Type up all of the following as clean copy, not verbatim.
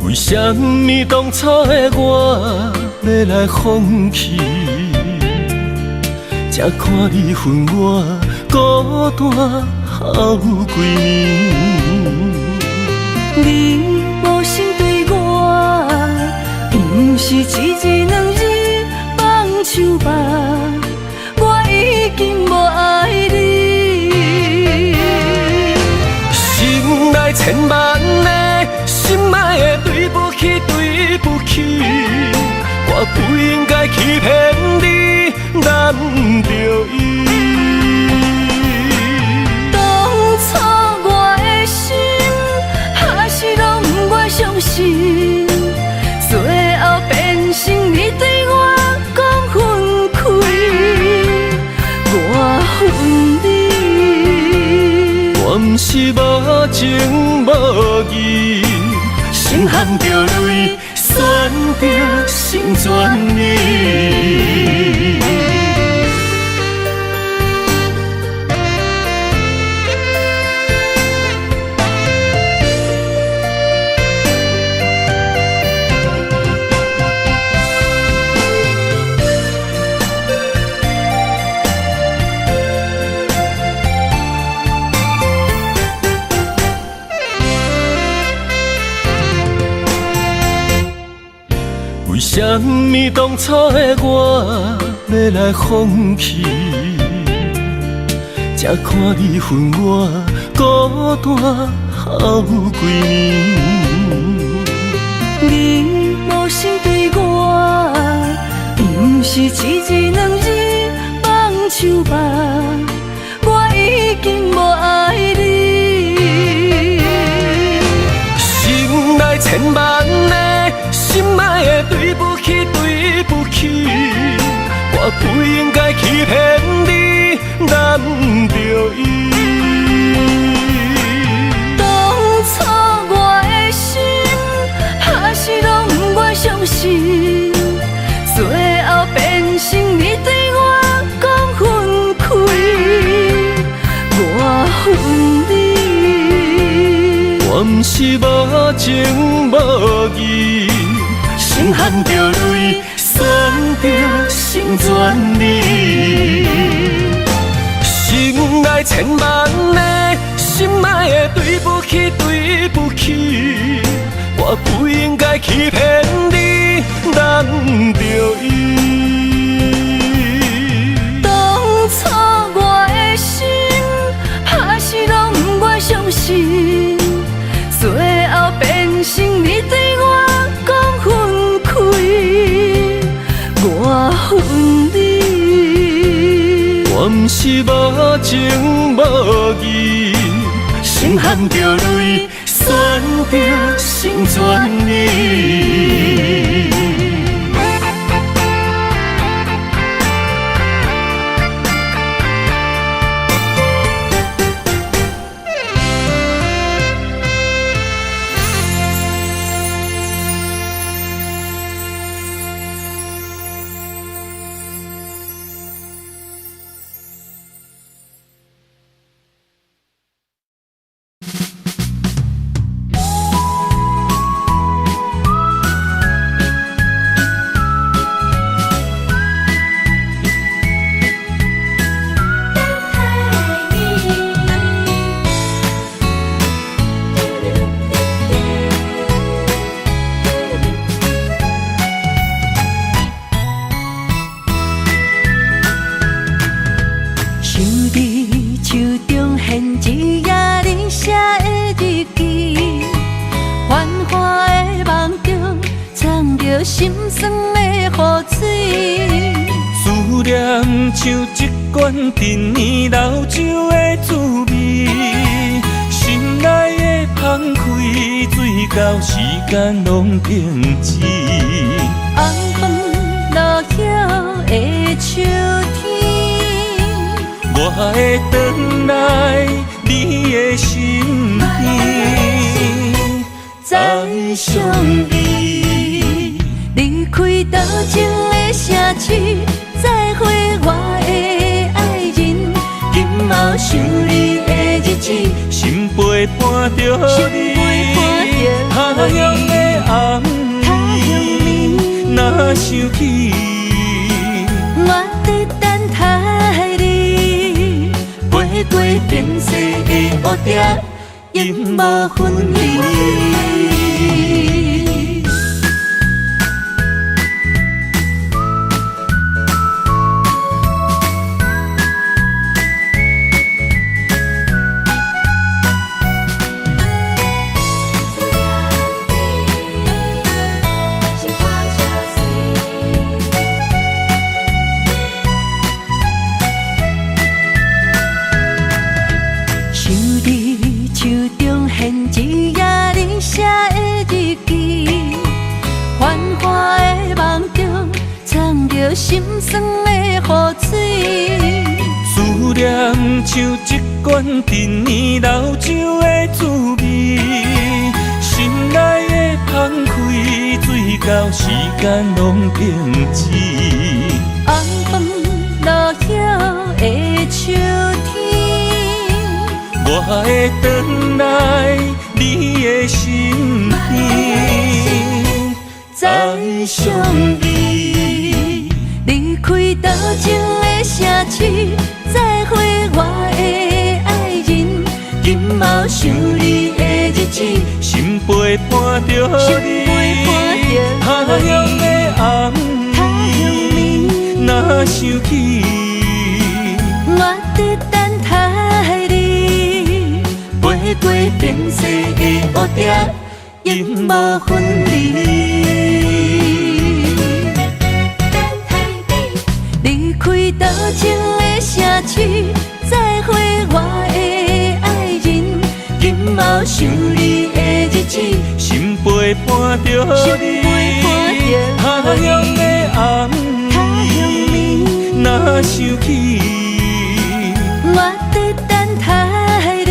为什么当初的我要来放弃？才看你分我孤单好几年。你无心对我，不是一日两日放手吧，我已经无爱你。心内千万个心爱的对不起，对不起，我不应该欺骗你，难着伊。当初我的心还是拢不愿相信，最后变成你对我讲分开，我恨你。我不是无情无义，心含着泪，选择成全你。为什么当初的我要来放弃？才看你分我孤单好几年。你无心对我，不是一日两日放手吧，我已经无爱你。心内千万个心爱的对不起，对不起，我不应该欺骗你，难着伊。当初我的心还是拢不愿相信，最后变成你对我讲分开，我恨你。我不是无情无义，心含着泪，选择成全你。心内千万个心爱的对不起，对不起，我不应该欺骗你，难着伊。当初我的心还是拢不愿相信，最后变成你对我讲分开，我恨你。我不是无情无义，心含着泪，选择成全你。心酸的雨水，思念像一罐陈年老酒的滋味，心内的澎开，水到时间拢停止。红枫落叶的秋天，我会回来你的身边，再相依。离开多情的城市，再会我的爱人。今后想你的日子，心陪伴着你，下阳的若想起，我在等待你，飞过变色的乌蝶，永无分离。心酸的雨水，思念像一罐陈年老酒的滋味，心内的澎开，水到时间拢停止。红枫落叶的秋天，我会回来你的身边，再相依。离开多情的城市，再会我的爱人。今后想你的日子，心陪伴着你，他乡的红暝，若想起，我在等待你，飞过变色的乌蝶，永无分离。离开多情的城市，再会我的爱人。今后想你的日子，心陪伴着你，他乡的红暝，若想起，我在等待你，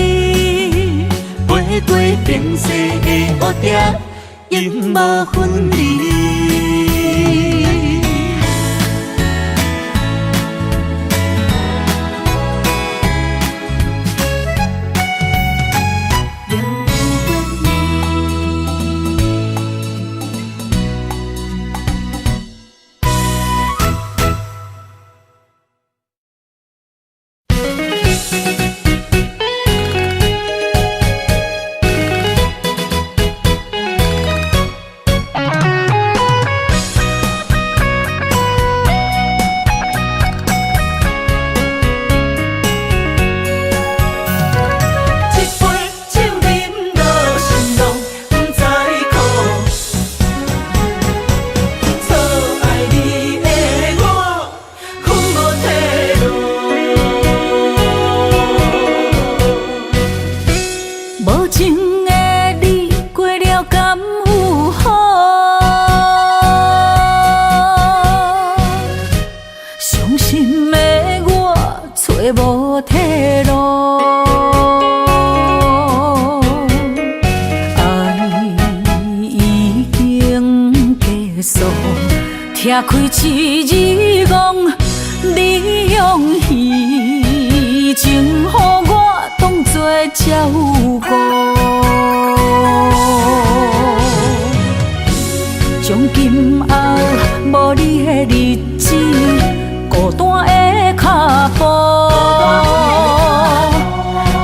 飞过变色的乌蝶，永无分离。听开一字讲，你用虚情，予我当作照顾。从今后无你的日子，孤单的脚步，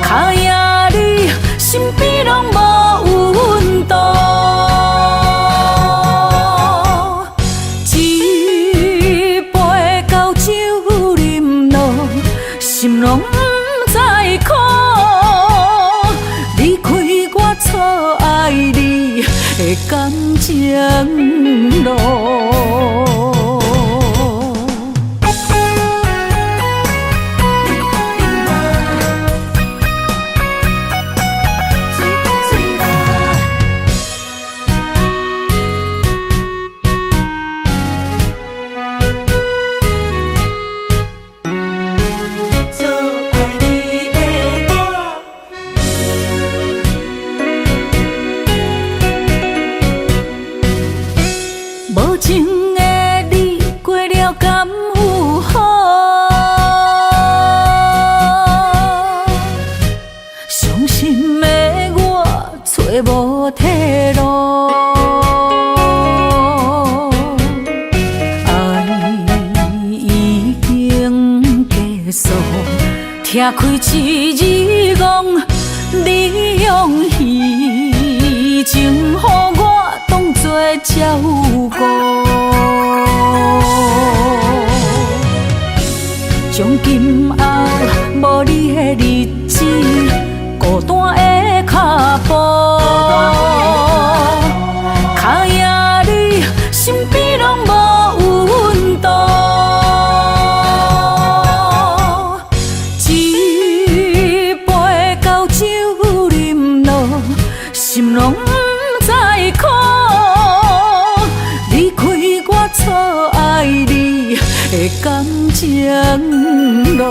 脚印里身边拢无温度。一杯高酒饮落，心拢不知苦。离开我错爱你的感情路。无情的你过了敢有好？伤心的我找无退路。徛开一日戆，你用虚情予我当作照顾。从今后无你的日子，孤单的脚步，脚野你身边拢无温度。一杯高酒饮落，心拢不知苦。离开我错爱你的感情路，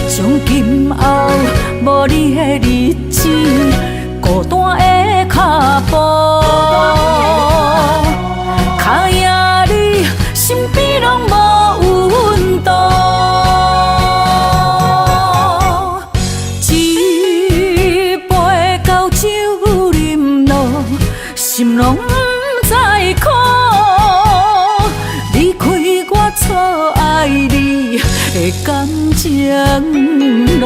从今后无你的日子，孤单的脚步，脚野你身边拢无温度。一杯高酒饮落，心拢不知苦。离开我错爱你的感情路。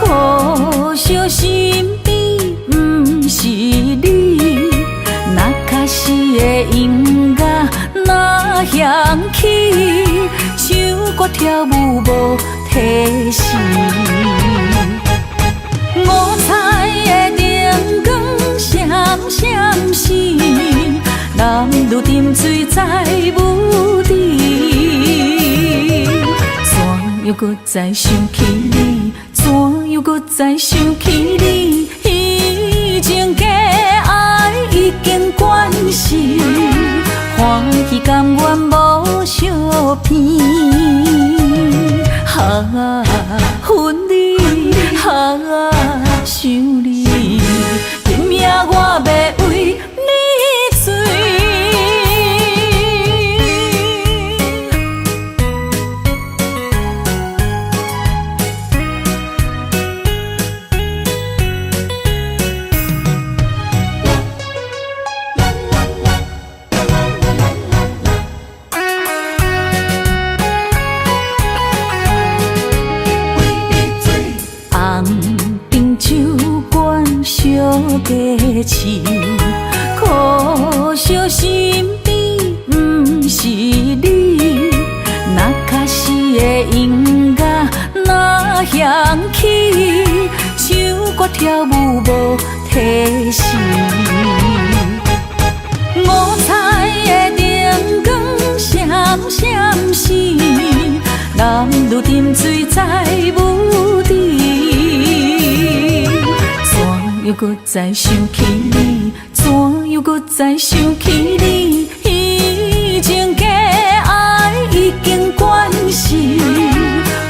可惜身边不是你，那卡是的音乐那响起，唱歌跳舞无提示。五彩的灯光闪闪时，男女沉醉在舞池。又搁再想起你，怎又搁再想起你？以前的爱已经关系，欢喜甘愿无相片。啊，恨你，啊，想你，拼命我要为你醉。低唱，可惜身边不是你，那卡是的音乐那响起，唱歌跳舞无提示。五彩的灯光闪闪时，男女沉醉在舞池。又搁再想起你，怎又搁再想起你？以前的爱已经关系，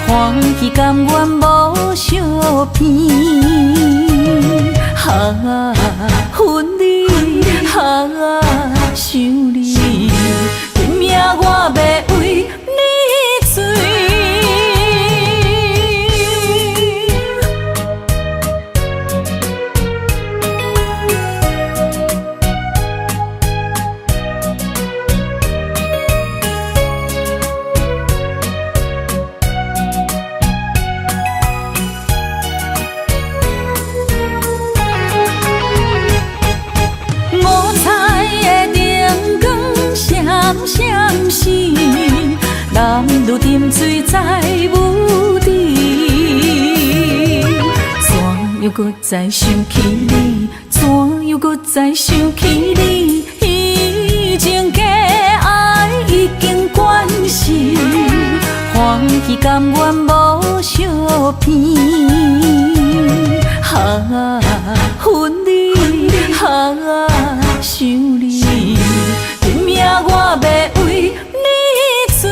欢喜甘愿无相片。啊，恨你，啊，想你，拼命我要为你醉。闪时，男女沉醉在舞池。怎又搁再想起你？怎又搁再想起你？以前的爱已经去甘愿无相片。啊，恨你，啊，想你，拼命我要为你醉。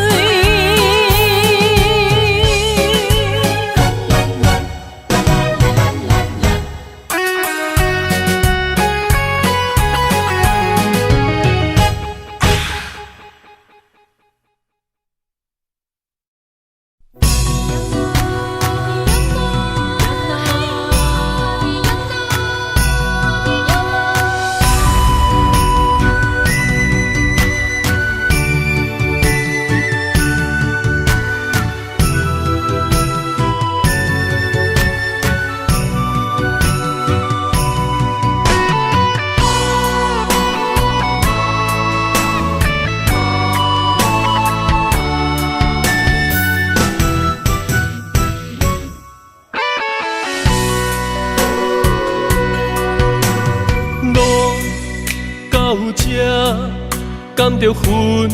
甘着分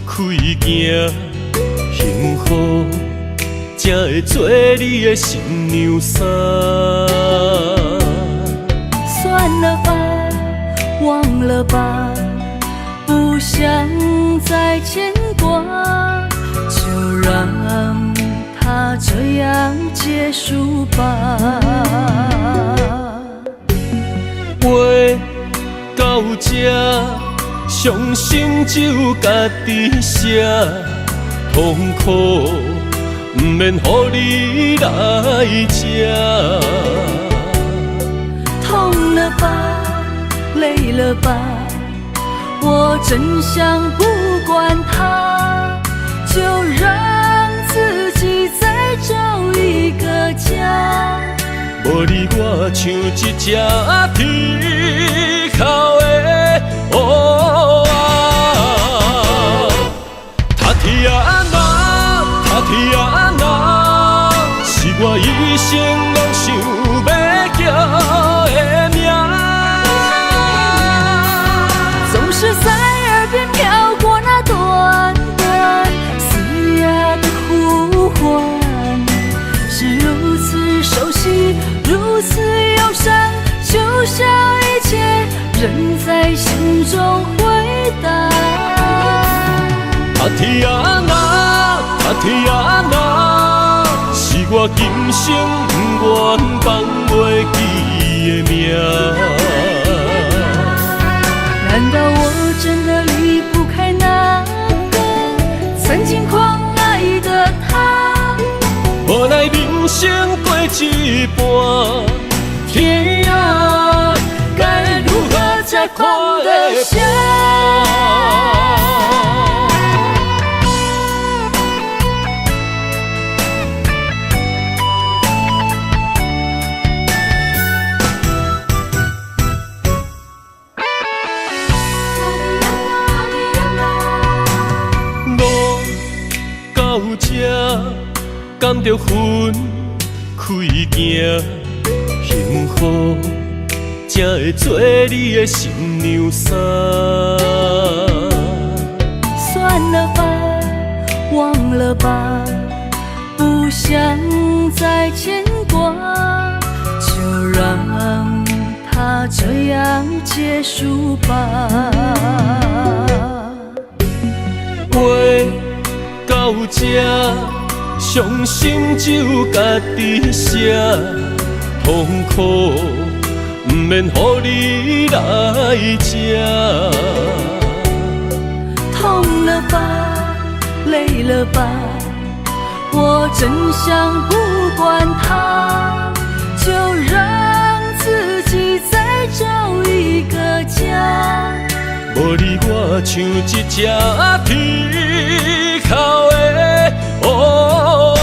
开行，幸福才会做你的新娘衫。算了吧，忘了吧，不想再牵挂，就让它这样结束吧。话到这，伤心只有家己写，痛苦不免予你来吃。痛了吧，累了吧，我真想不管它，就让自己再找一个家。无你我像一只皮口的乌鸦，他天啊哪，他天啊哪，是我一生拢想要叫的名。总是在耳边飘过那短短嘶哑的呼唤，是如此熟悉，如此忧伤，就像一切仍在心中回荡。他天啊哪，他天啊哪，是我今生不愿放袂记的名。难道我真的离不开那个曾经狂爱的他？无奈人生过一半，天啊，该如何才看得下？路到这，甘着分开行，幸福才会做你的新娘衫。算了吧，忘了吧，不想再牵挂，就让它这样结束吧。话到这，伤心只有家己写，痛苦不免予你来吃。痛了吧，累了吧，我真想不管它，就让自己再找一个家。无你我像一只皮口的乌鸦，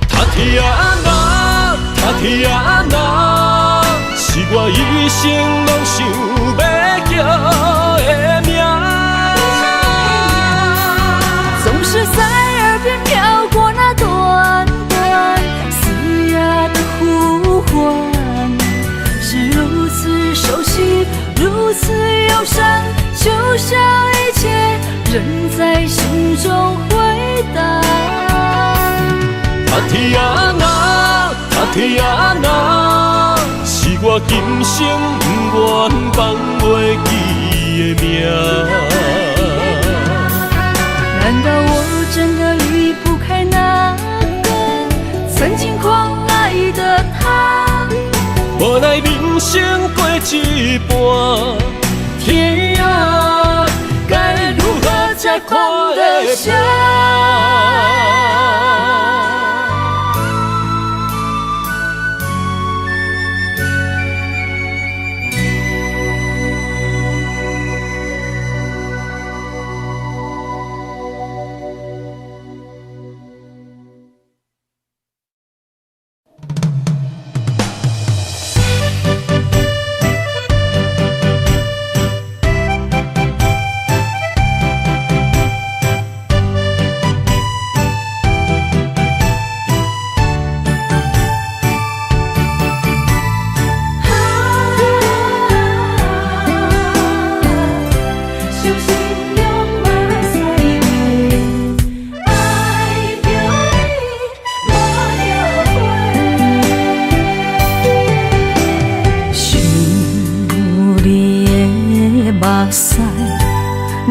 他天啊哪，他天啊哪，是我一生拢想要叫的名。总是在耳边飘过那短短嘶哑的呼唤，是如此熟悉，如此忧伤，就像一切仍在心中。也若是我今生不愿放袂记的名。难道我真的离不开那个曾经狂爱的他？无奈人生过一半，天啊，该如何才看得下？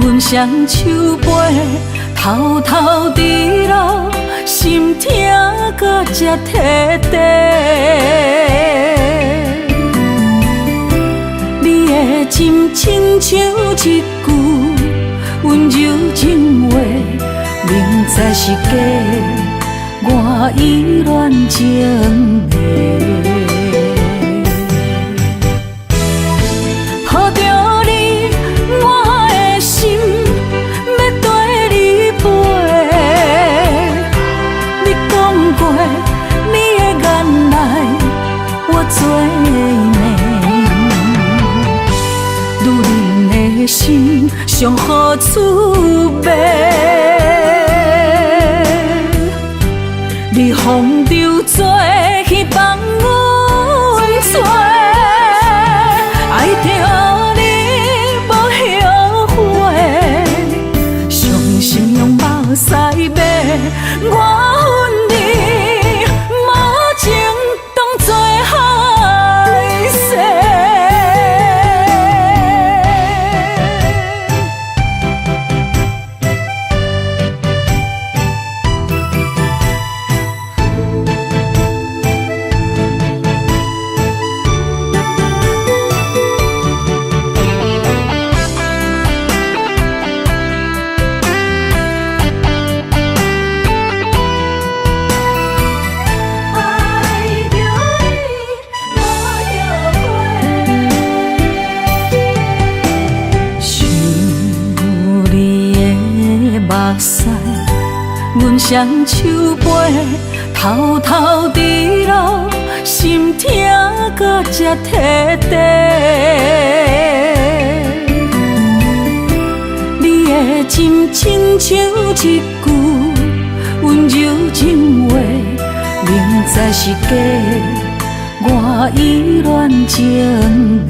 阮双手背，偷偷滴落，心痛搁才摕地。你的真亲像一句温柔情话，明知是假，我依然情迷。心上好滋味，你风流做去放阮做，爱着你无后悔，伤心用目屎抹，我恨你无情当作害世。阮双手背，偷偷滴落，心痛搁才摕地。你的真亲像一句温柔情话，明知是假，我依然情迷。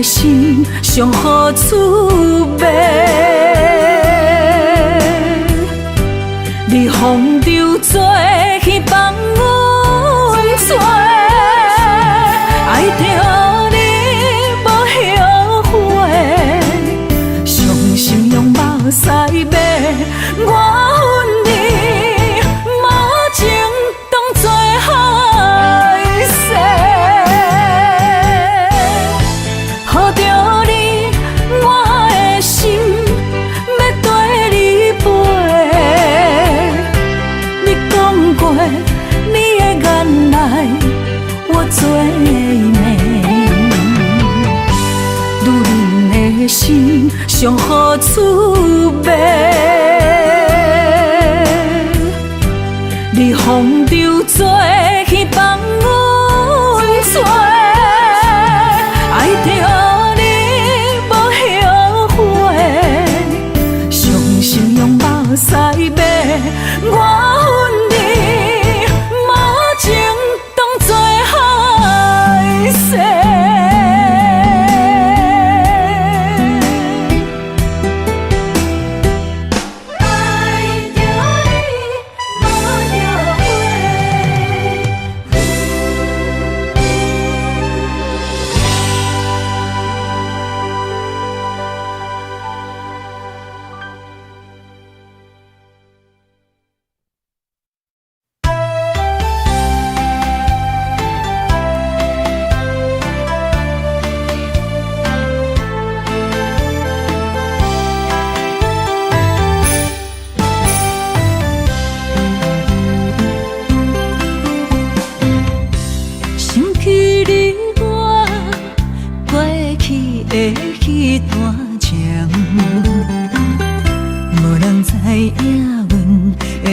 心上好滋味，你风流做去放阮做，爱着你无后悔，伤心用目屎抹，我恨你无情当作害世。西马，我恨你无情当作害世。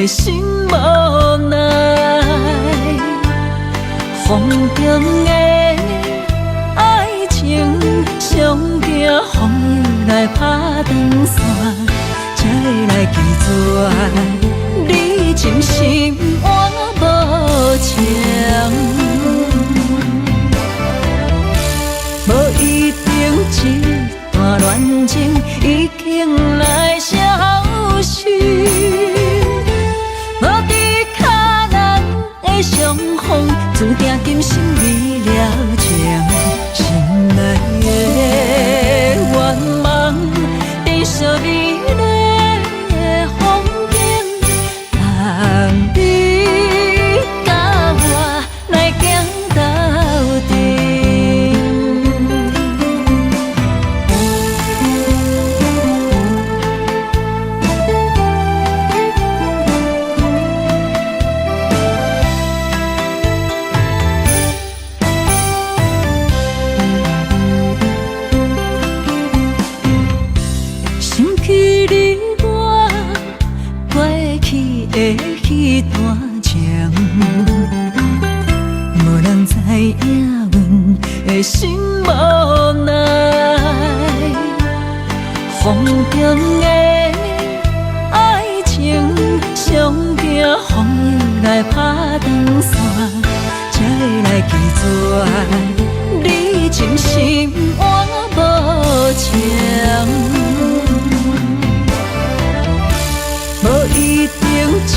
心无奈，风中的爱情，上惊风雨来打断线，才会来记住你真心换无情。无一定一段恋情已经来消失。相逢注定今生未了情，心内的愿望，变作美丽的风景，让你甲我来行到底。迄段情，无人知影阮的心无奈。风中的爱情，上惊风雨来打断线，才会来记住你真心换无情。无一定一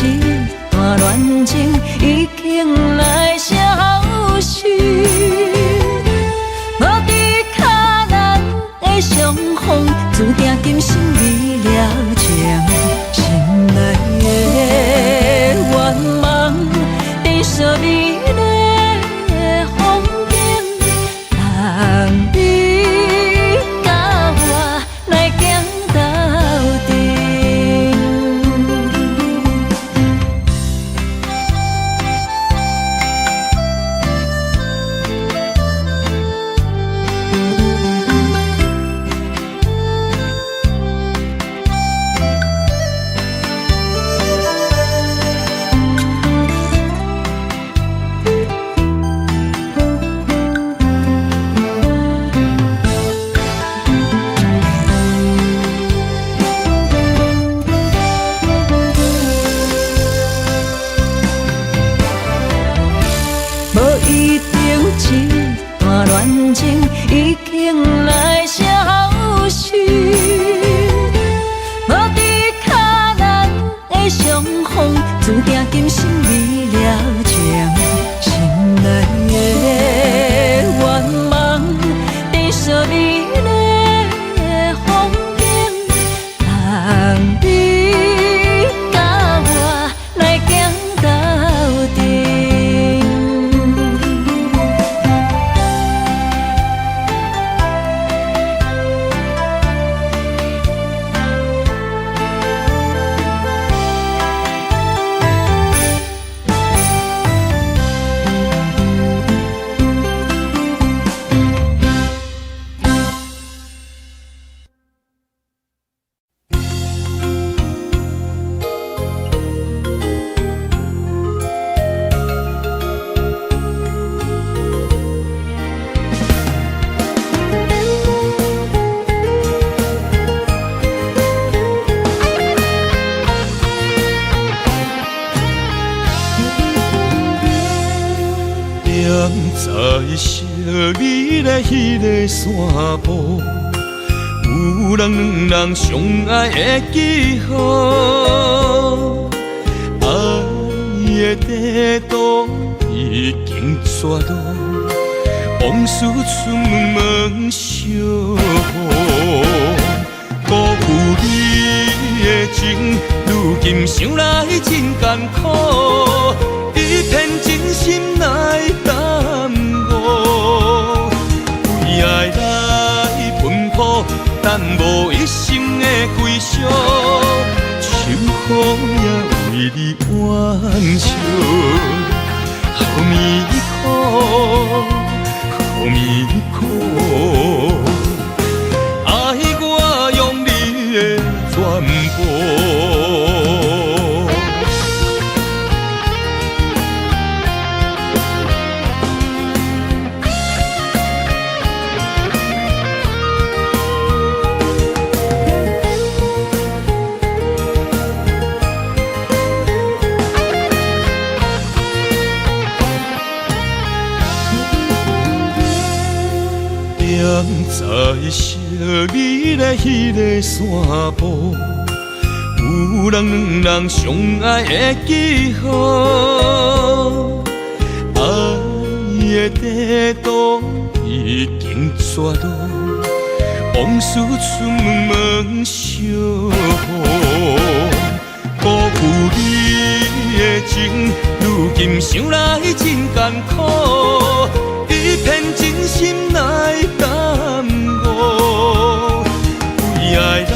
段恋情已经来消失，无伫脚咱的相逢，注定今生未了情。心内的愿望，变作美丽的风景，让你甲我来行到底。恋情已经来消失，无伫脚咱的相逢，注定今生未了情。心内的愿望，变作美丽的风景，让你甲我来行到底。在小美的迄个山坡，有人两人相爱的记号，爱的地图已经绝路，往事春梦相逢。辜负你的情，如今想来真艰苦，一片真心来耽误。为爱来奔波，但无一生的归宿，秋雨也为你挽袖，好迷苦，好迷苦。全部。在小美的迄个山坡，有人两人相爱的记号，爱的地图已经绝路，往事春梦相逢。辜负你的情，如今想来真艰苦，一片真心来耽误。为爱来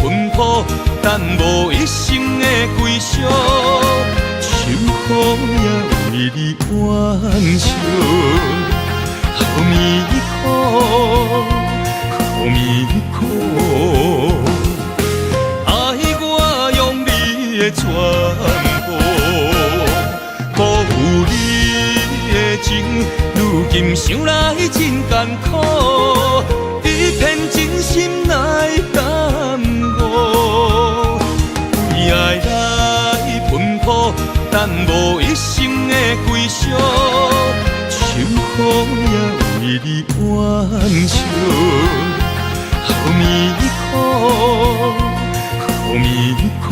奔波，但无一生的归宿，秋雨也为你挽袖，好迷苦，好迷苦。爱我用你的全部，辜负你的情，如今想来真艰苦，一片真心来耽误。为爱来奔波，但无一生的归宿，秋雨也为你挽袖，好迷苦，好迷苦。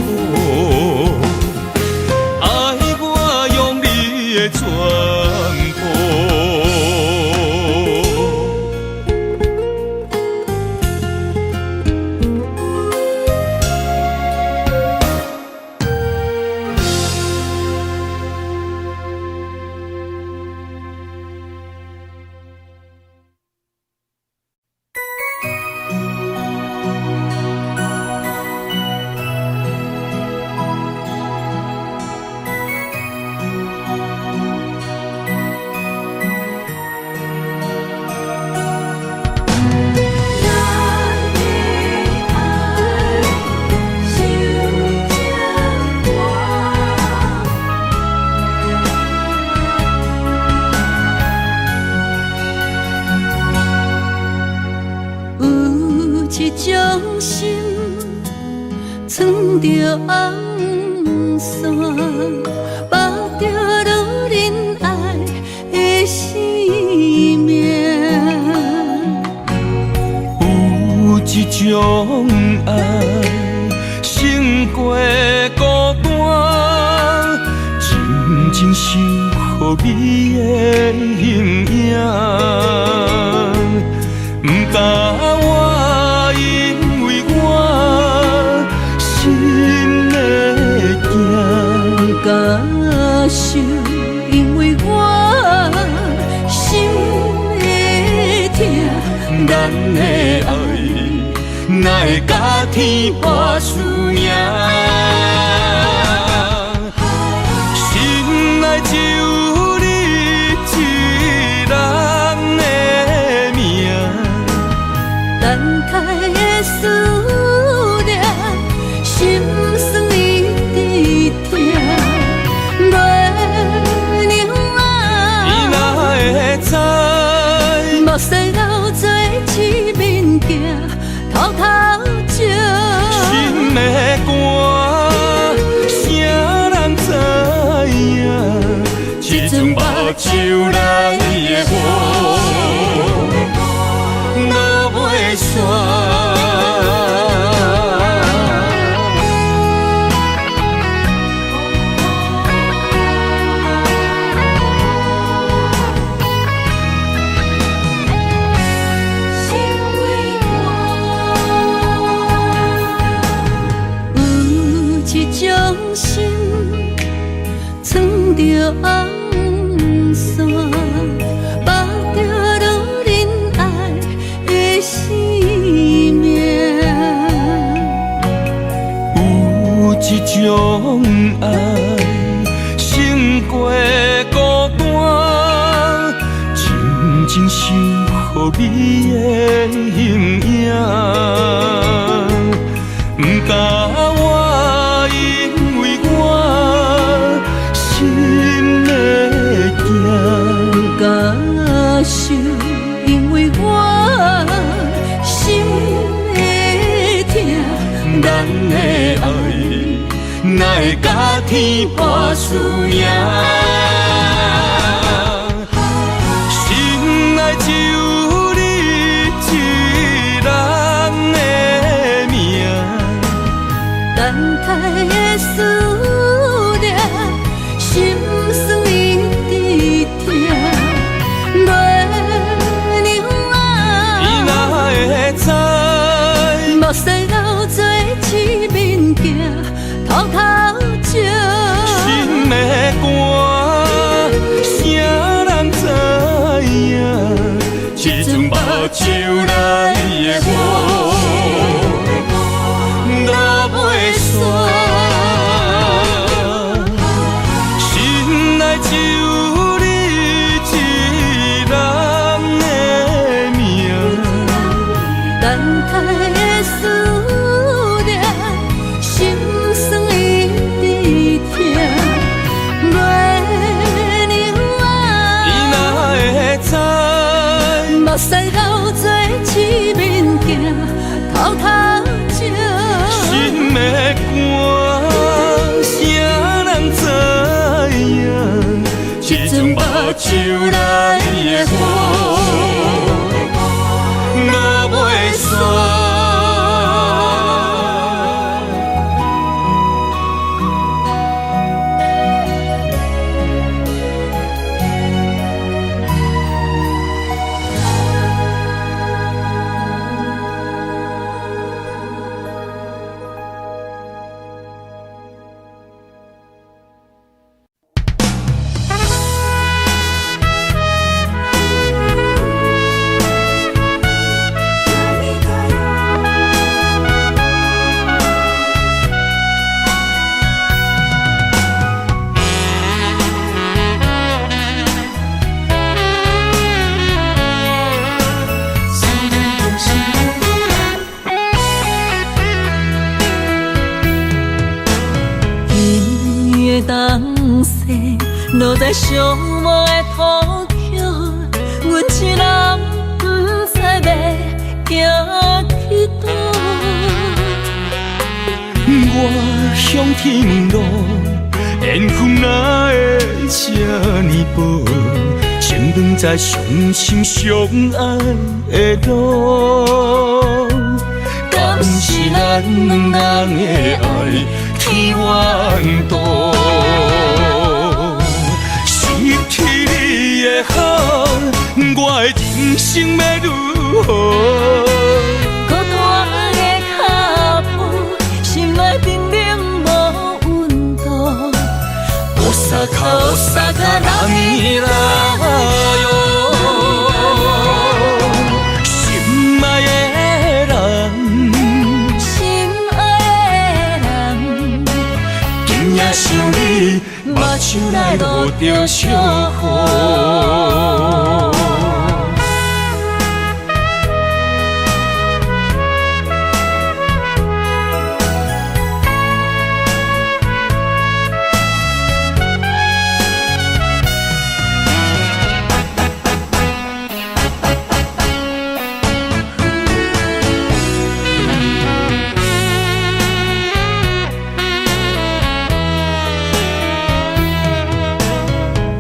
爱我用你的全部。手来的雨，落袂煞。着红线，绑着路人爱的生命。有一种爱，胜过孤单，静静守护你的形影。不甲我因为我心的痛，不甲受，因为我心的痛。咱的爱，哪会甲天跋输赢？心内只有你一人的命，等待的思念，心酸一直痛。月娘啊，伊哪会知？目屎流做一面镜，偷偷照。心的歌，啥人知影？这阵目睭来的雨，落袂煞。心内只有你一人的命，等待的思念，心酸一直痛。月娘啊，伊哪会知？目屎流做一面镜，偷偷照。心的歌，啥人知影？这阵目睭来的雨，落袂煞。东西落在寂寞的土丘，阮一人不知要行去倒。我向天路，缘分哪会这呢薄？前方在相心相爱的路，敢是咱两人的爱天缘道？失去你的好，我的人生要如何？孤单的脚步，心内冰冷无温度。osaka osaka 浪来哟，心爱的人，心爱的人，今夜想你，目睭内落着小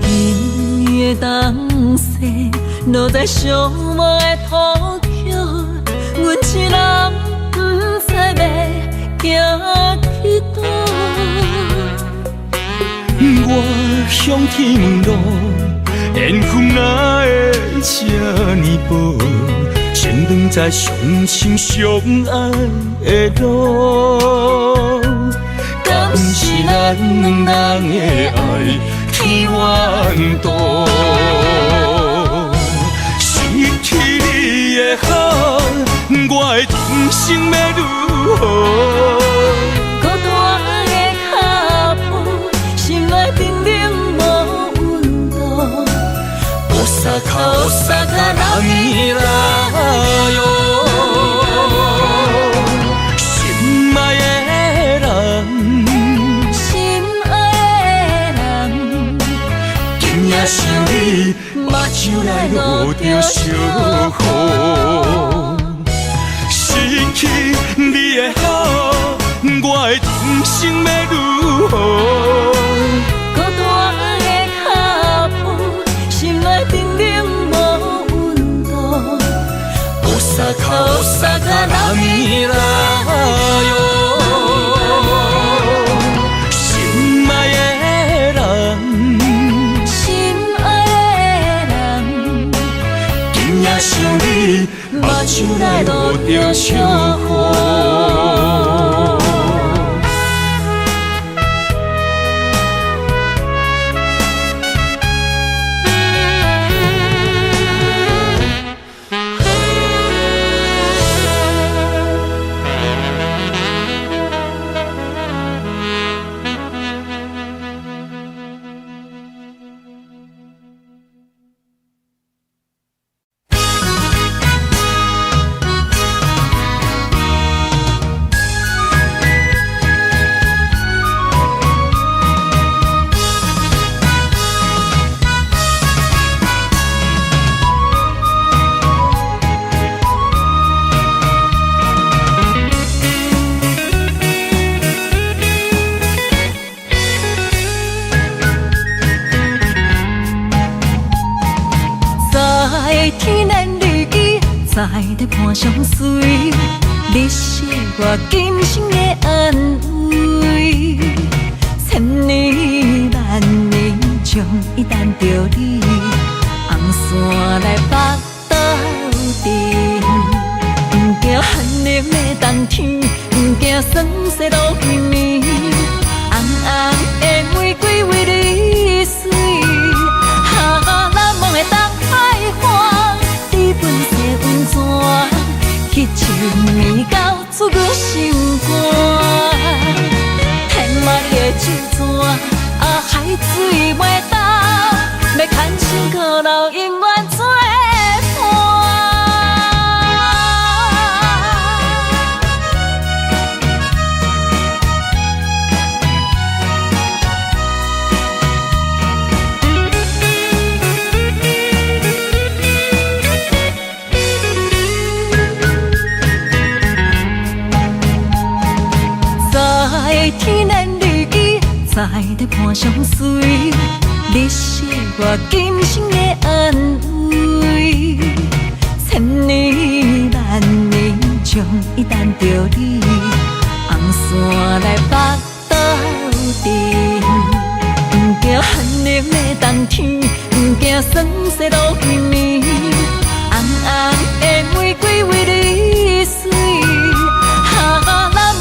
雨。东西，落在寂寞的土丘，阮一人不知要行去倒。我向天问路，缘分哪会这呢薄？前两在相亲相爱的路，敢是咱两人的爱天缘道？失去你的好，我的人生要如何？孤单的脚步，心内冰冷无温度。Osaka la mirayo， 心爱的人，心爱的人，今夜想你，目睭来落着烧雨。失去你的好，我的人生要如何？孤单的脚步，心内冰冷无温度。Osaka la mirayo， 心爱的人，心爱的人，今夜想你，目睭来落着烧雨。天然日记，在在伴相随，你是我今生的安慰。千年万年，将伊等着你，红线来北斗阵。不惊寒冷的冬天，不惊霜雪落雨暝，红红的玫瑰为你水，难忘的东海岸。本色温泉，去深暝到出我心肝。天马你的酒泉，海水袂倒，要牵手靠老，永远作伴。天然日记，在在伴相随，你是我今生的安慰。千年万年，将伊等着你，红线来北斗阵。不惊寒冷的冬天，不惊霜雪落雨暝，红红的玫瑰为你水，难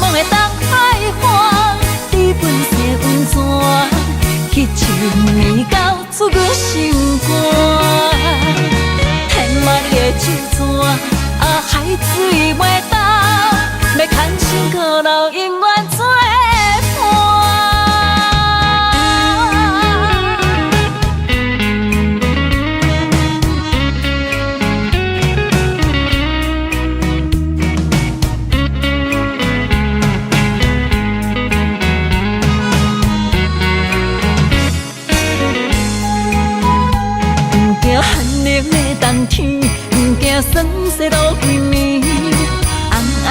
忘的东海岸。本色温泉，去深暝到出我心肝。天马你的酒泉，海水袂倒，要牵手靠老，永远作伴。冬天不惊霜雪落雨暝，红红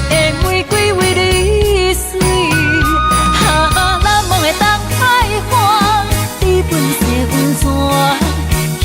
的玫瑰为你水，难忘的东海岸，你本色温泉，去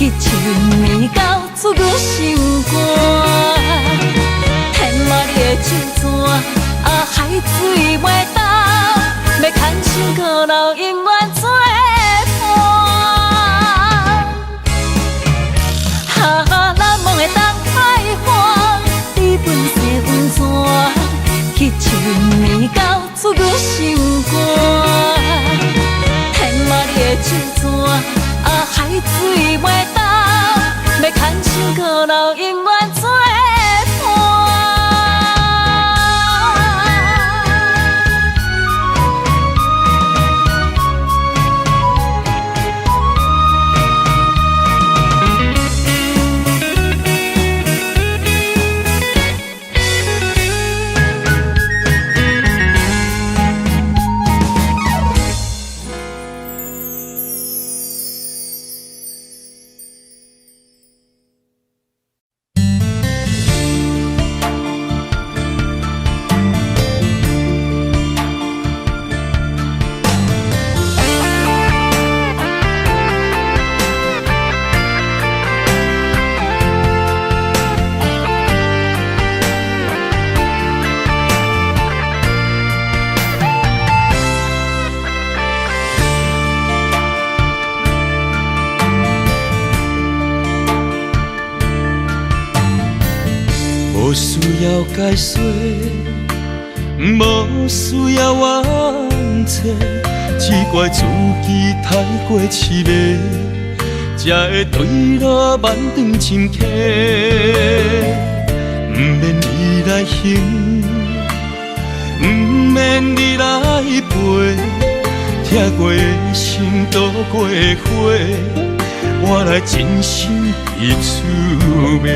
要解说，无需要冤切，只怪自己太过痴迷，才会对路慢长深刻。不免你来行，不免你来陪，疼过的心渡过火，我来真心去滋味。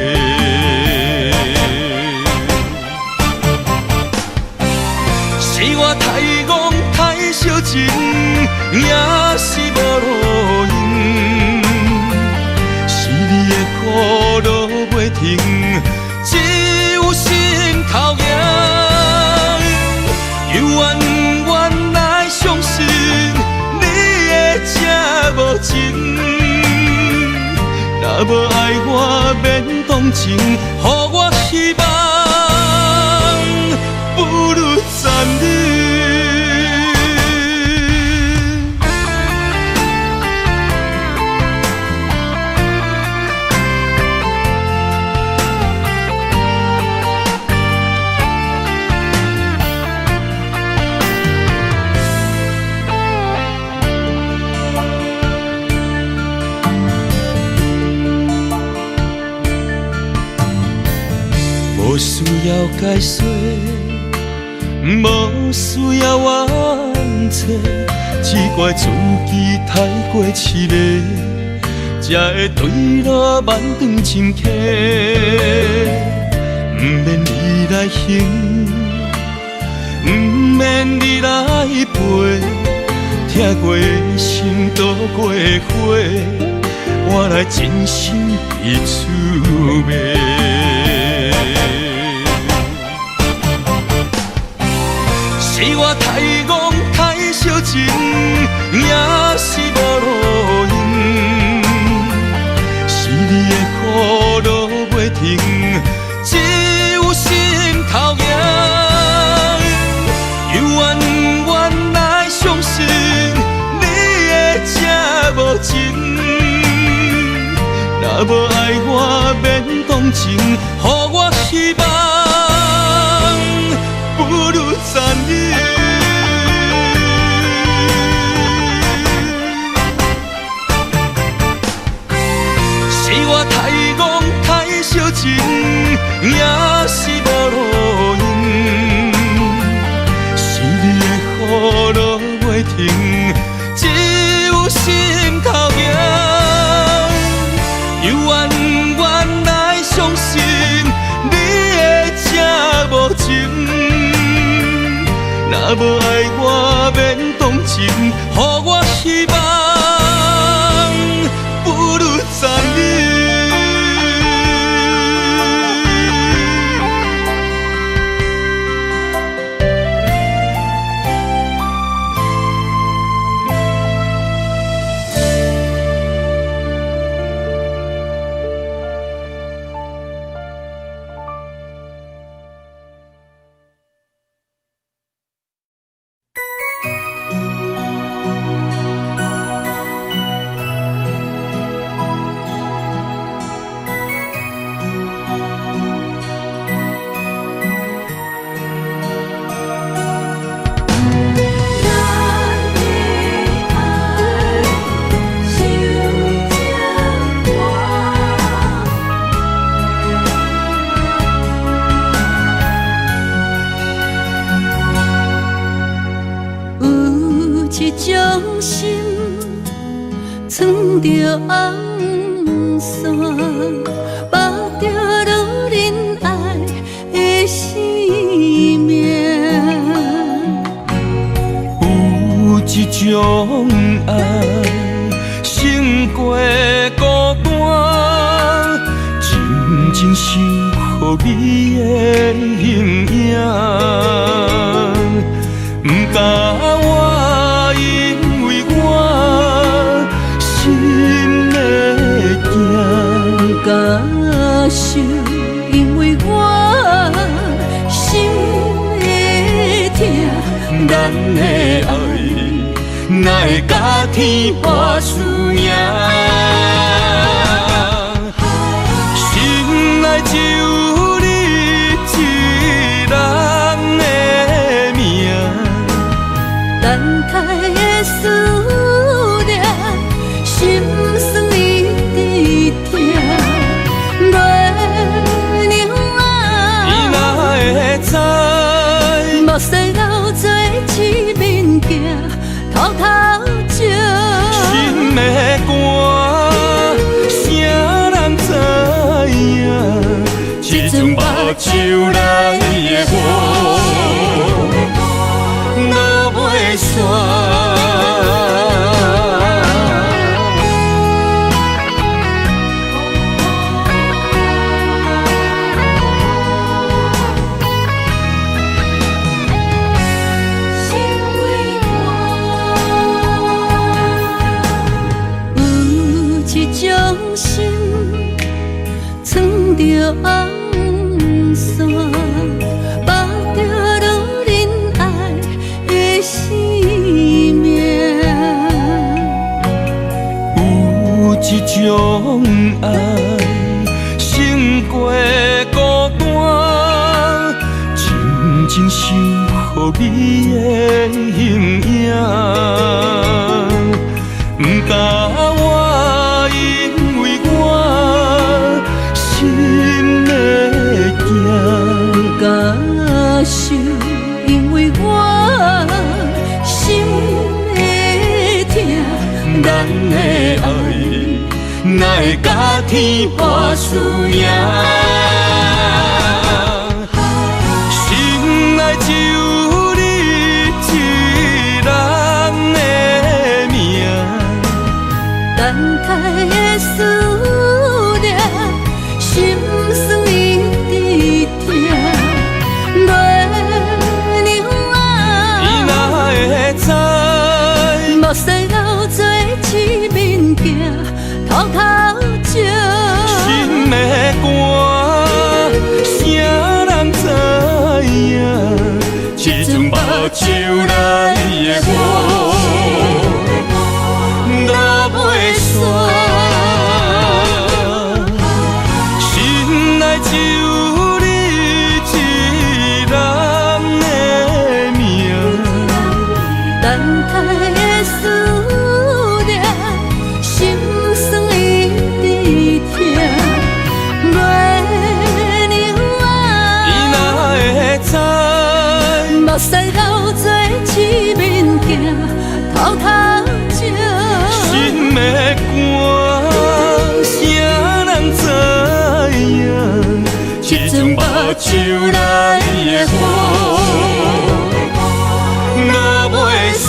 是我太戆太小情，也是无路用。是你的苦路袂停，只有心头硬。又怨怨来相信你的这无情，若无爱我免动情，予我希望。不如暂停。无需要解说。无需要冤切，只怪自己太过痴迷，才会对路慢长深刻。不免你来行，不免你来陪，疼过的心渡过火，我来真心去滋味。是我太戆太小情，也是无路用。是你的苦路袂停，只有心头硬。又怨怨来相信你的这无情，若无爱我免动情，予我希望。不如暂停。是我太戆太小情，也是无路用。是你的苦路袂停，只有心头硬。又怨怨来相信你的这无情。若无爱我免动情，予我希望，不如暂停。藏着红线，绑着路人爱的生命。有一种爱胜过孤单，真真想予你的形影，不甲我因为我心的惊，不甲受因为我心的痛，咱的爱哪会甲天破输赢？心内只有你一手来的我，落袂煞。着红线，绑着路人爱的生命。有一种爱，胜过孤单，静静守护你的形影。不甲我，因为我心会惊，不敢受，因为我心会痛。咱的爱，哪会甲天破输赢？心内只有你一人的命，等待的思念，心酸一直痛。月娘啊，伊哪会知？目屎流做一面镜，偷偷照。心的寒，啥人知影？这阵目睭来的我，落袂煞。心内只有你一人的命，等待的思念，心酸一直痛。月娘啊，伊哪会知？目屎流做一面镜，偷偷照。心的寒，啥人知影？这阵目睭来的我，落袂煞。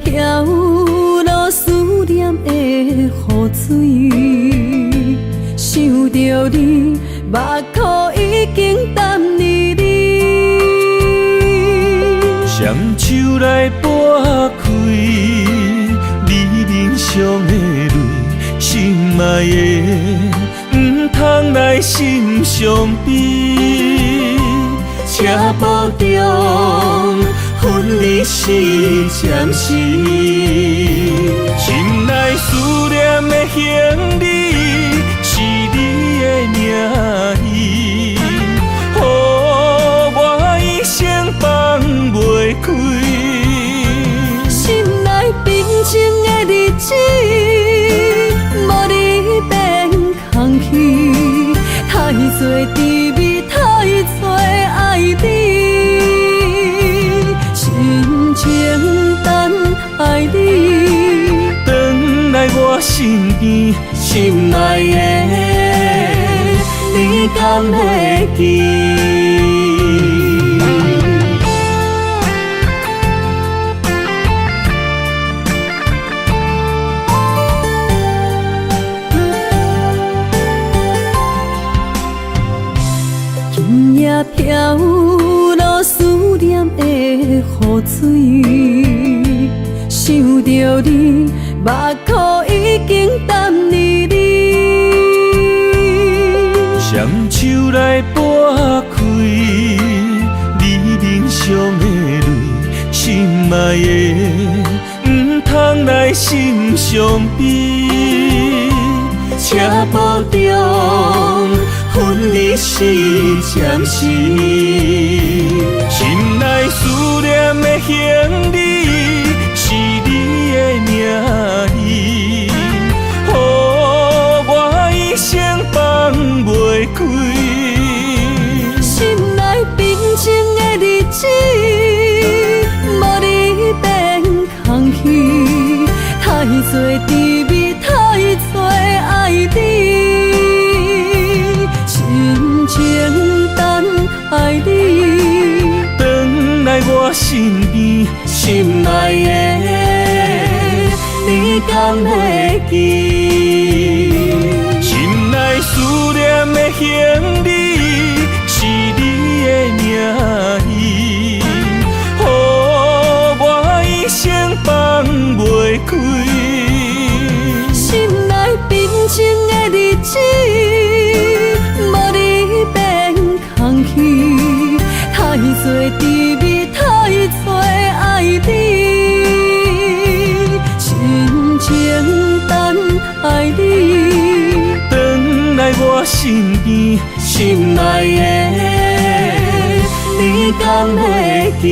飘落思念的雨水，想着你，目眶已经淡离你。双手来拨开你面上的泪，心爱的，唔通来心伤悲，车步中。分离是暂时，心内思念的行李是你的名字，予我一生放袂开。心内平静的日子，无你变空虚，太多滋味，太多爱你。情等待你，回来我身边，心爱的，你敢会记？今夜飘落思念的雨水，想着你，目眶已经淡离你。爱的，唔通来心伤悲。车步中分离是暂时，心内思念的行李是你的名字，予我一生放袂开。心内平静的日子，无你变空虚，太多滋味，太多爱你，深情等爱你，回来我身边，心爱的，你敢会记？心内思念的行李是你的名字，予我一生放袂开。心内平静的日子，无你变空虚，太多滋味，太多爱你，深情等爱你，回来我身边，心爱的，你敢会记？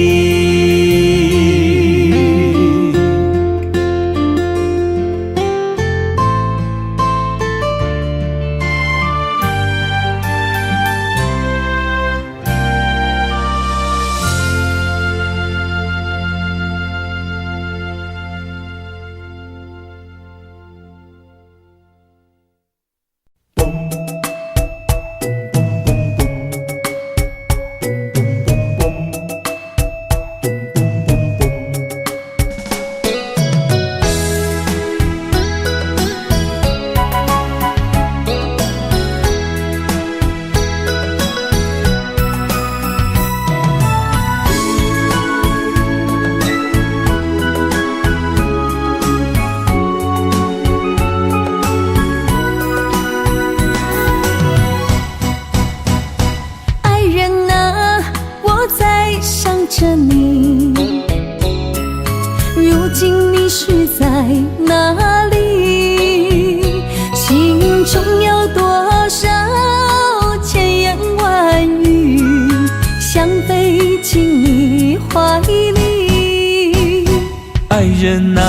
爱人啊，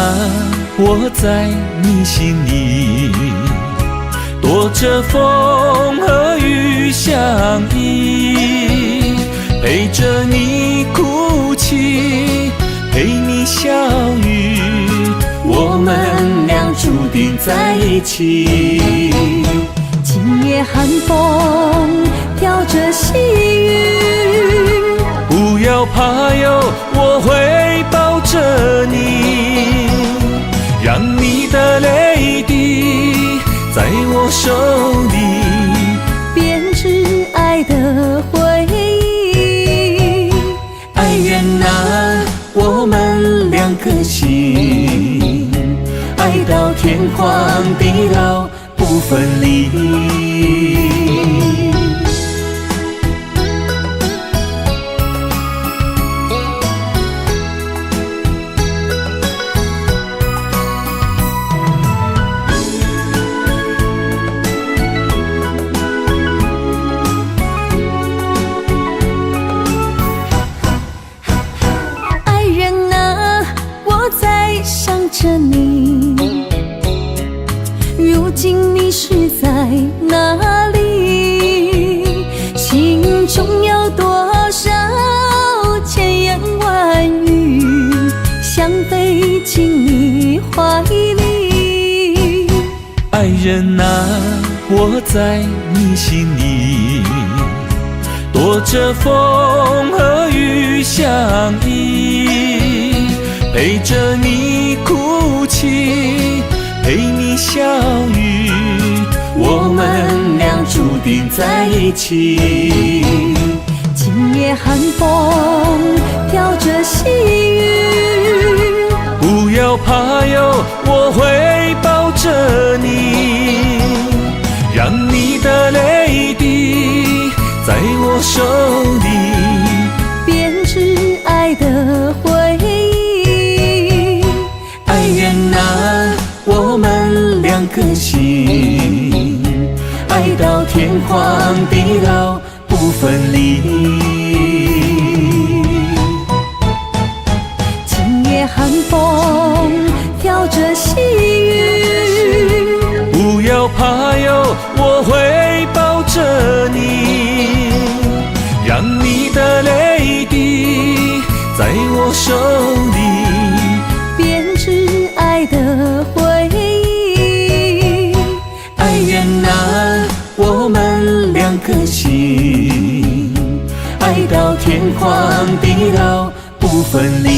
我在你心里，躲着风和雨相依，陪着你哭泣，陪你笑语，我们俩注定在一起。今夜寒风飘着细雨，不要怕哟，我会抱着你，让你的泪滴在我手里编织爱的回忆。爱人啊，我们两颗心，爱到天荒地老不分离。着你，如今你是在哪里？心中有多少千言万语，想飞进你怀里。爱人啊，我在你心里，躲着风和雨相依，陪着你哭泣，陪你笑语，我们俩注定在一起。今夜寒风飘着细雨，不要怕哟，我会抱着你，让你的泪滴在我手里编织爱的回忆。受你，编织爱的回忆。爱人啊，我们两颗心，爱到天荒地老不分离。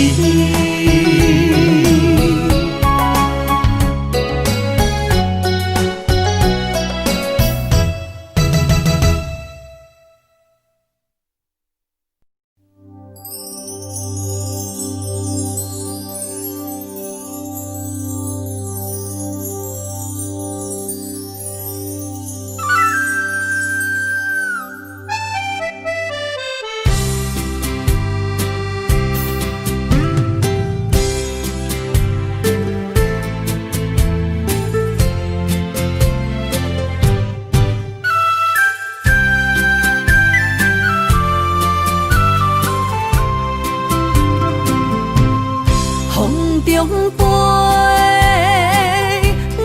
中飞，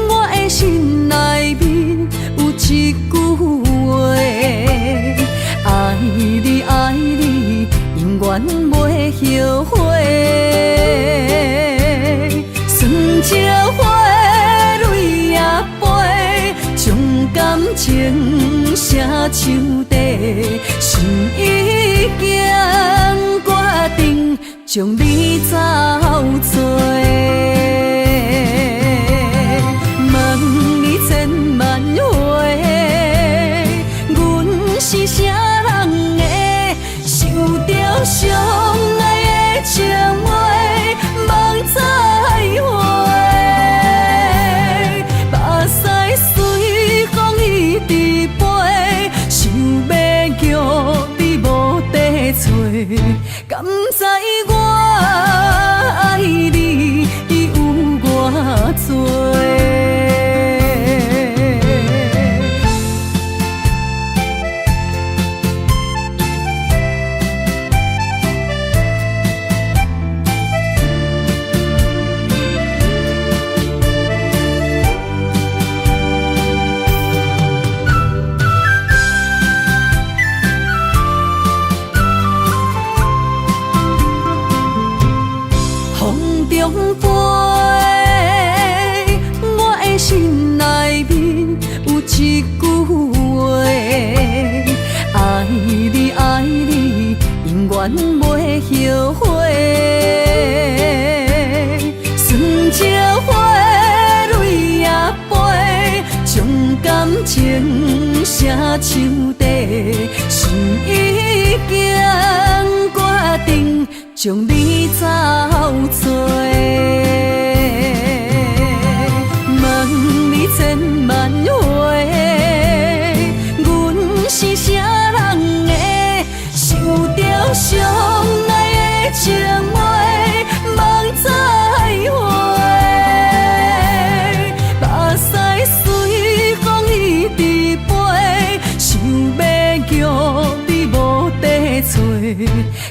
我的心内面有一句话：爱你爱你，永远袂后悔。酸椒花蕊也飞，将感情写手底，心已经决定。将你走找，问你千万回，阮是啥人的，受着伤爱的情话，望再会。目屎随风一直飞，想要叫你无地找，敢知我爱你有偌多？中飞，我的心内面有一句话：爱你爱你，永远袂后悔。酸椒花蕊也飞，将感情写手底，心已经决定。将你走找，问你千万回，阮是啥人的，受着伤爱的情话，望再会。目屎随风一直飞，想要叫你无地找，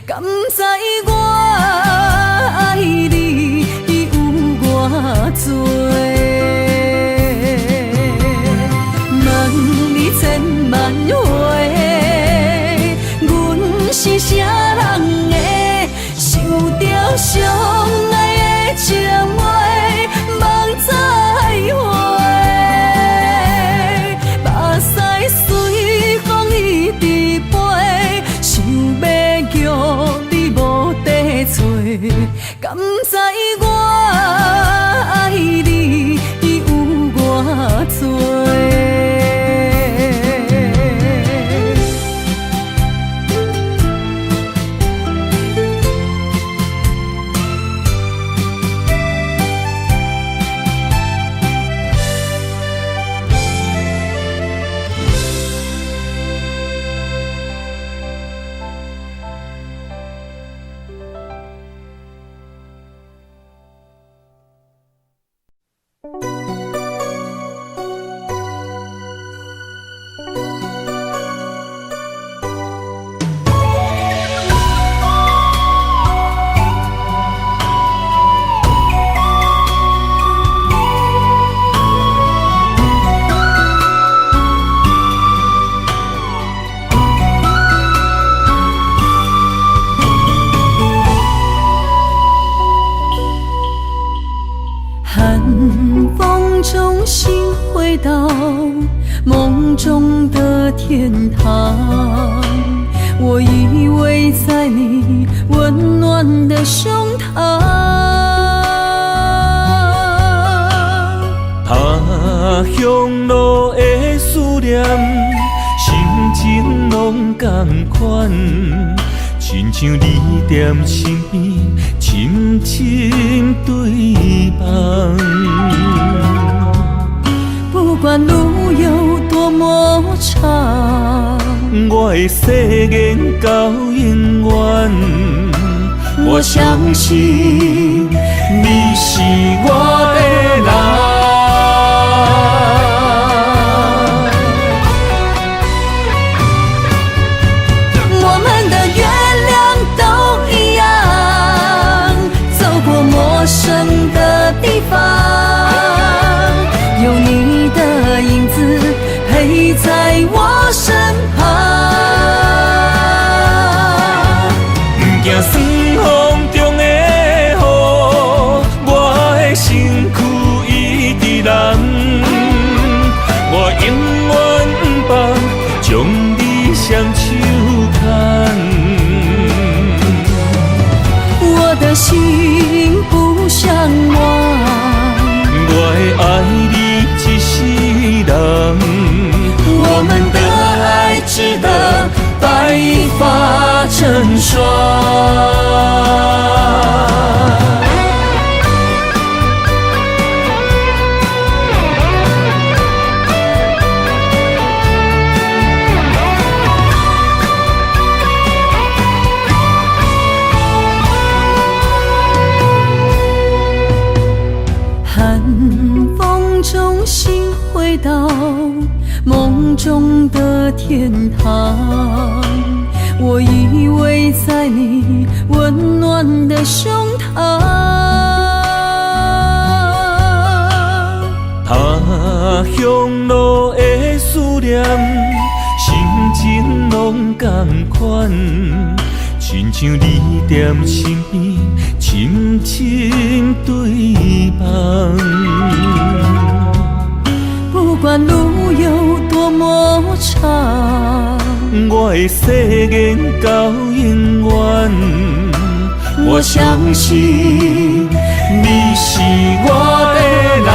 敢知我爱你有偌多？问你千万回，阮是啥人的，受着伤爱的情话，望再会。目屎随风一直飞，想要叫你无地找，敢知我爱你有偌多？梦中的天堂，我依偎在你温暖的胸膛。他乡路的思念，心情拢同款，亲像你踮身边，深深对望。不管路有多么长，我的誓言到永远。我相信你是我的人。我们的月亮都一样，走过陌生的地方，有你的影子陪在我身旁。不惊酸风中的雨，我的身躯一直蓝。我永远不放，将你双手牵。我的心不想忘，我会爱你一世人。我们的爱值得白发成霜。寒风中心回到梦中的天堂，我依偎在你温暖的胸膛。他乡路的思念，心情拢同款，亲像你踮身边，深深对望。不管路有多么长，我的誓言到永远。我相信你是我的人。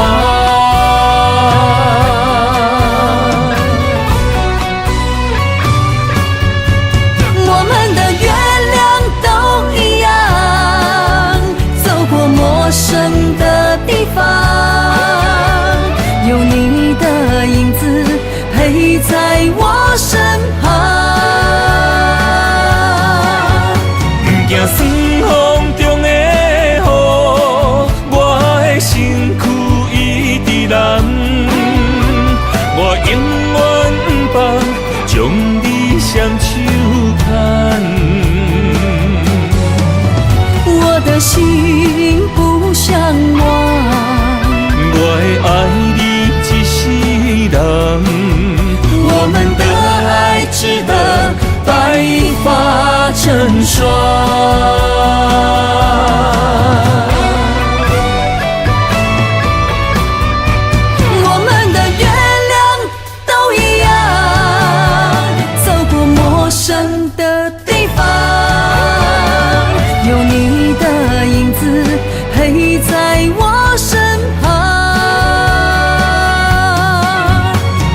我们的月亮都一样，走过陌生的地方，有你的影子陪在我身旁。不惊酸风中的雨，我的身躯一直蓝。我永远不放，将你双手牵。我的心不想忘，我会爱你一世人。我们的爱值得白发成霜。我们的月亮都一样，走过陌生的地方，有你的影子陪在我身旁。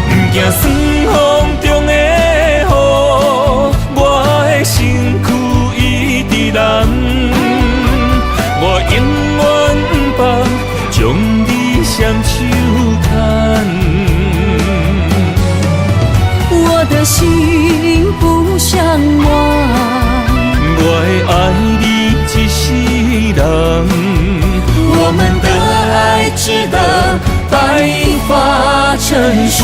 不惊酸风中的雨，我的身躯一直蓝。我永远不放，将你双手牵。我的心不想忘，我会爱你一世人。我们的爱值得白发成霜。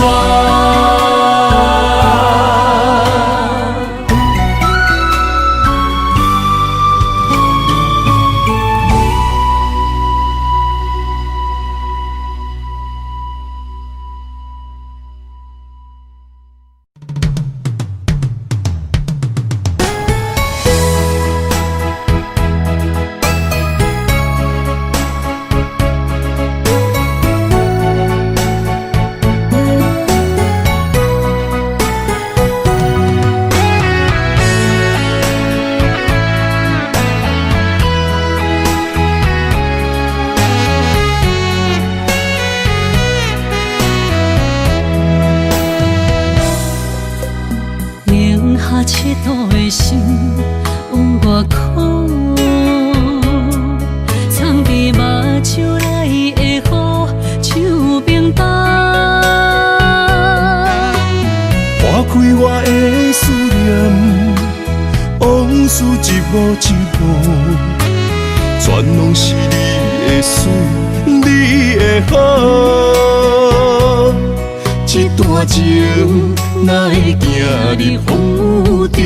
一步，全拢是你的水，你的好。一段情哪会行入风雨中？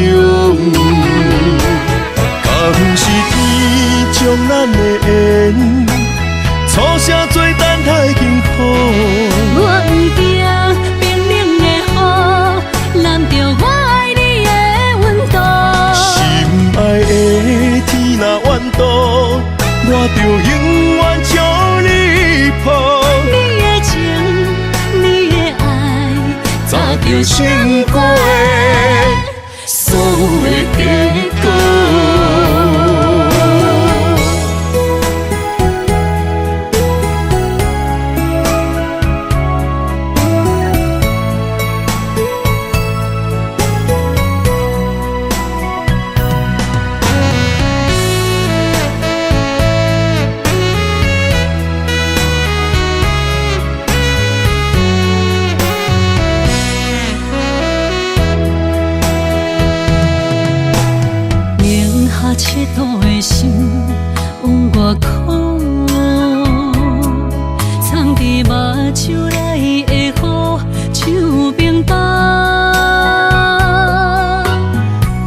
敢不是天将咱的缘，初声做等待幸福。我不惊冰冷的雨，淋着我爱你的温度。心爱的天若怨妒，我就永远将你抱。你的情，你的爱，早就想过的所有的结果。赤道的心往外哭，藏伫目睭内的雨，像冰冻。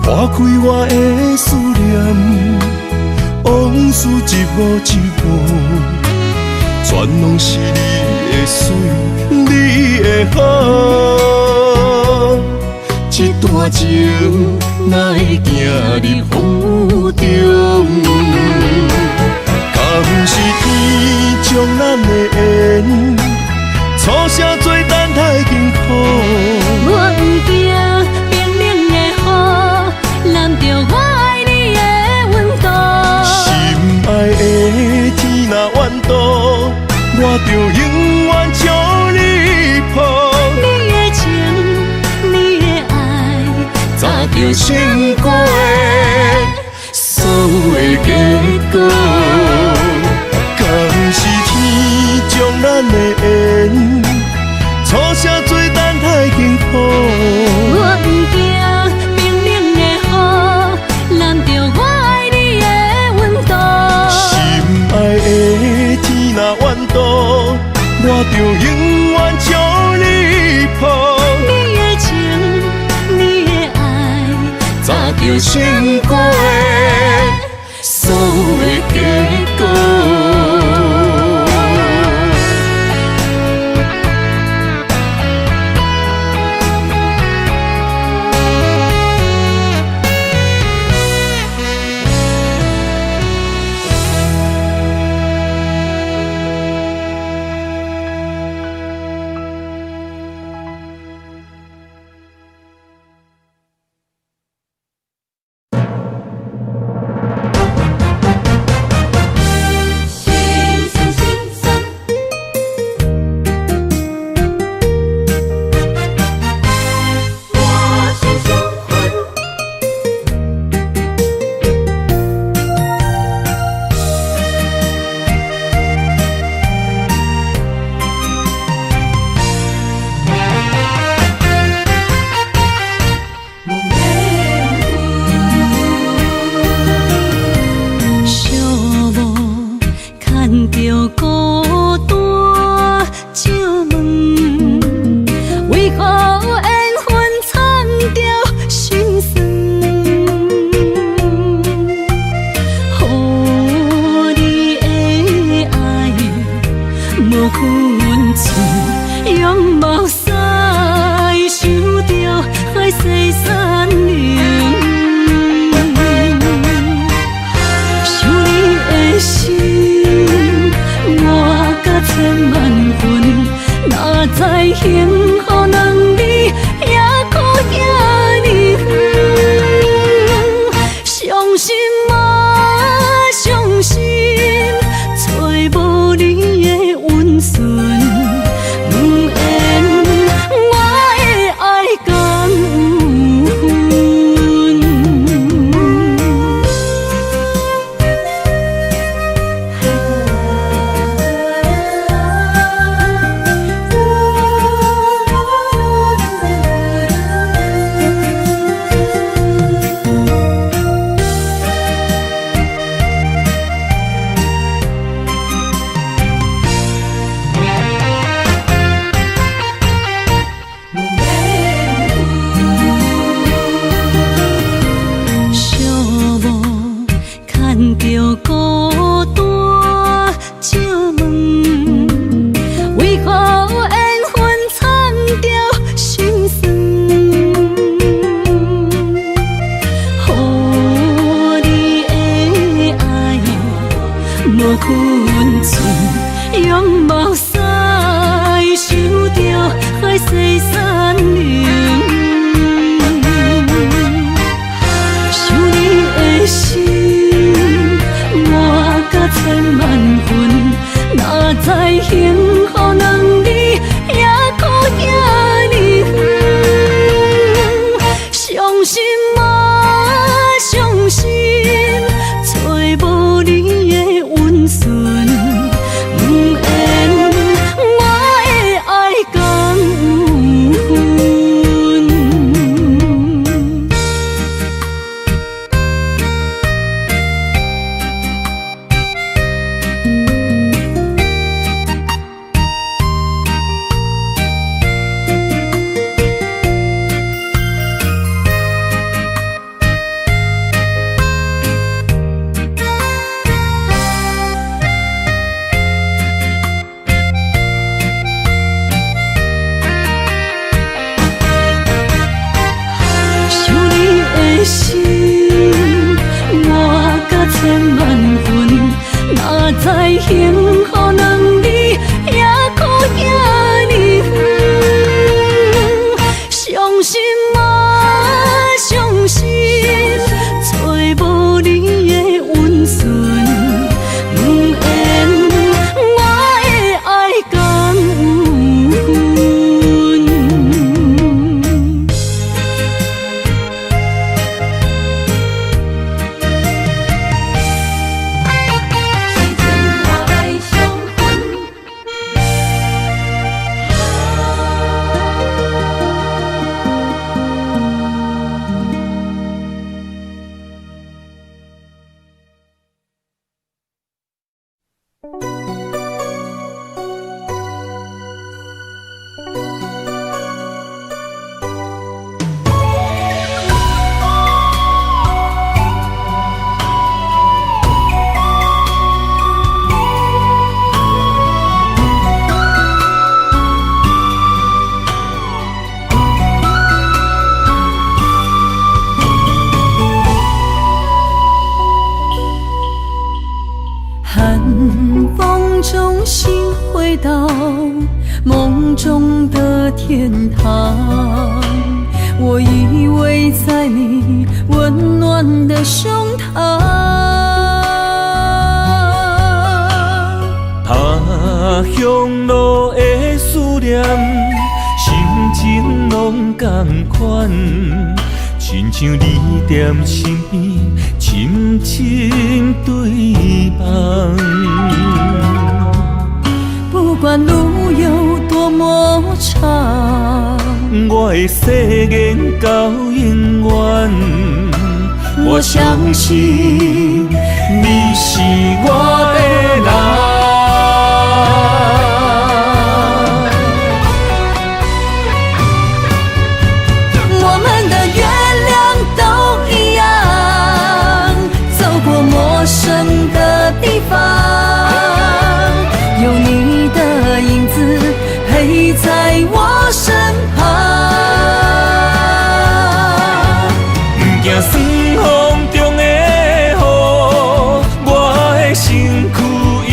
划开我的思念，往事一幕一幕，全拢是你的水，你的好。一段情哪会行入风雨中？敢不是天将咱的缘，初声做等待幸福。我不惊冰冷的雨，淋着我爱你的温度。心爱的天若怨妒，我就永远将你抱。你的情，你的爱，早就想过的所有的结果。敢不是天将咱的缘，初声做等待幸福。我不惊冰冷的雨，淋着我爱你的温度。心爱的天若怨妒，我就永远将你抱。你的情，你的爱，早就想过的所有的结果。着孤单借问，为何缘分藏着心酸？予你的爱无分寸，用目屎受着海誓山盟。想你的心满甲千万分，哪知幸福两字也苦遐尼远。伤心啊，伤心，找无你的温顺，不愿我的爱讲有分。心满甲千万分，哪知幸福两字也苦遐尼远。伤心啊，伤心，找无你的温顺，不愿我的爱讲有分。寒风中心回到梦中的天堂，我依偎在你温暖的胸膛。他乡路的思念，心情拢同款，亲像你踮身边，深深对望。不管路有多么长，我的誓言到永远。我相信你是我的人。我们的月亮都一样，走过陌生的地方，有你的影子陪在我身旁。不惊酸风中的雨，我的身躯一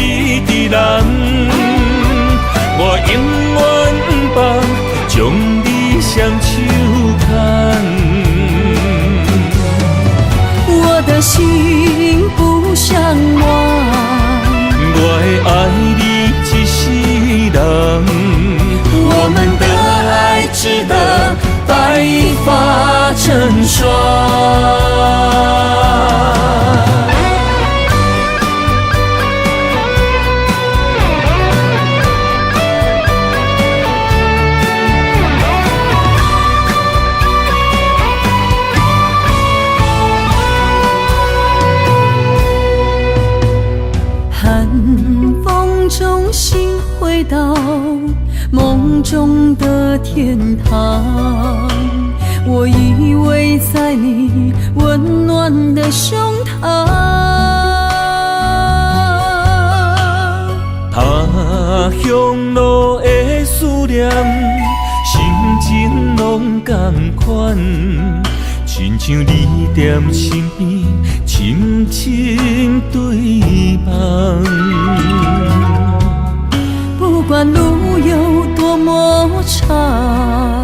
直人。我永远不放，将你双手牵。我的心不想忘，我会爱你一世人。我们的爱值得白发成霜。寒风中心回到梦中的天堂，我依偎在你温暖的胸膛。同款，亲像你踮身边，深深对望。不管路有多么长，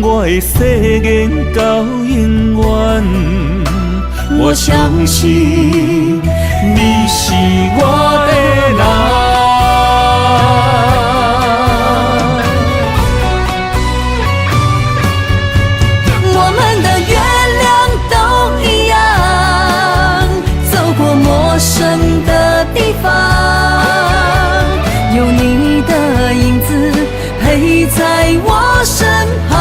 我的誓言到永远。我相信你是我的人。我们的月亮都一样，走过陌生的地方，有你的影子陪在我身旁。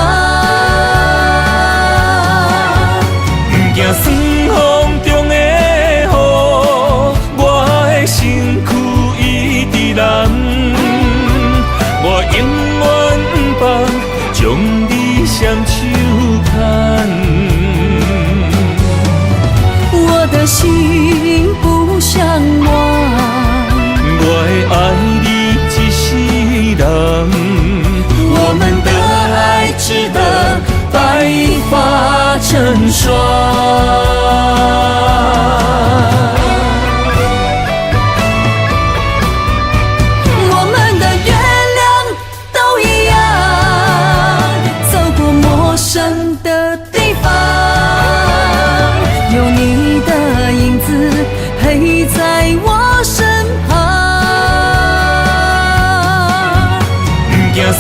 行酸风中的雨，我的身躯一直蓝。我永远不放，将你双手牵。我的心不像我，我会爱你一世人。我们的爱值得白发成霜。我们的月亮都一样，走过陌生的地方，有你的影子陪在我身旁。行酸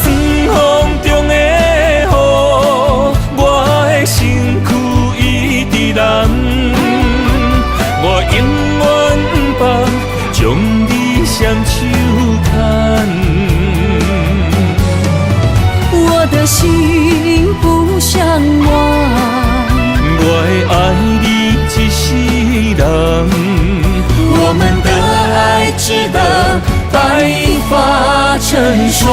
风中的雨，我的身躯一直蓝。我永远不放，将你双手牵。我的心不像我，我会爱你一世人。我们的爱值得白发成霜。